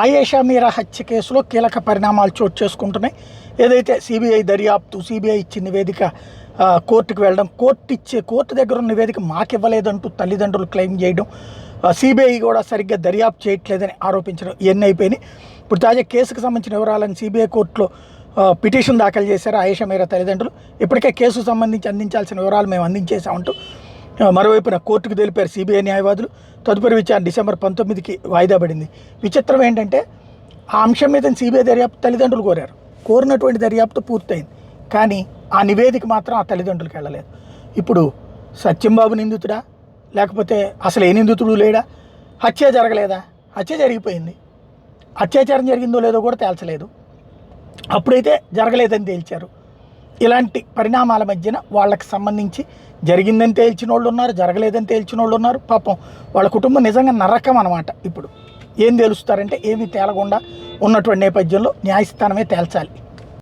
ఆయేషా మీరా హత్య కేసులో కీలక పరిణామాలు చోటు చేసుకుంటున్నాయి. ఏదైతే సిబిఐ దర్యాప్తు, సిబిఐ ఇచ్చిన నివేదిక కోర్టుకు వెళ్ళడం, కోర్టు దగ్గర ఉన్న నివేదిక మాకివ్వలేదంటూ తల్లిదండ్రులు క్లెయిమ్ చేయడం, సిబిఐ కూడా సరిగ్గా దర్యాప్తు చేయట్లేదని ఆరోపించడం ఇవన్నీ అయిపోయినాయి. ఇప్పుడు తాజా కేసుకు సంబంధించిన వివరాలను సిబిఐ కోర్టులో పిటిషన్ దాఖలు చేశారు ఆయేషా మీరా తల్లిదండ్రులు. ఇప్పటికే కేసుకు సంబంధించి అందించాల్సిన వివరాలు మేము అందించేసామంటూ మరోవైపున కోర్టుకు తెలిపారు సిబిఐ న్యాయవాదులు. తదుపరి విచారణ డిసెంబర్ 19కి వాయిదా పడింది. విచిత్రం ఏంటంటే ఆ అంశం మీద సిబిఐ దర్యాప్తు తల్లిదండ్రులు కోరినటువంటి దర్యాప్తు పూర్తయింది, కానీ ఆ నివేదిక మాత్రం ఆ తల్లిదండ్రులకు వెళ్ళలేదు. ఇప్పుడు సత్యంబాబు నిందితుడా, లేకపోతే అసలు ఏ నిందితుడు లేడా? హత్య జరగలేదా? హత్య జరిగిపోయింది. అత్యాచారం జరిగిందో లేదో కూడా తేల్చలేదు. అప్పుడైతే జరగలేదని తేల్చారు. ఇలాంటి పరిణామాల మధ్యన వాళ్ళకి సంబంధించి జరిగిందని తేల్చిన వాళ్ళు ఉన్నారు, జరగలేదని తేల్చిన వాళ్ళు ఉన్నారు. పాపం వాళ్ళ కుటుంబం నిజంగా నరకం అన్నమాట. ఇప్పుడు ఏం తేలుస్తారంటే ఏమీ తేలకుండా ఉన్నటువంటి నేపథ్యంలో న్యాయస్థానమే తేల్చాలి.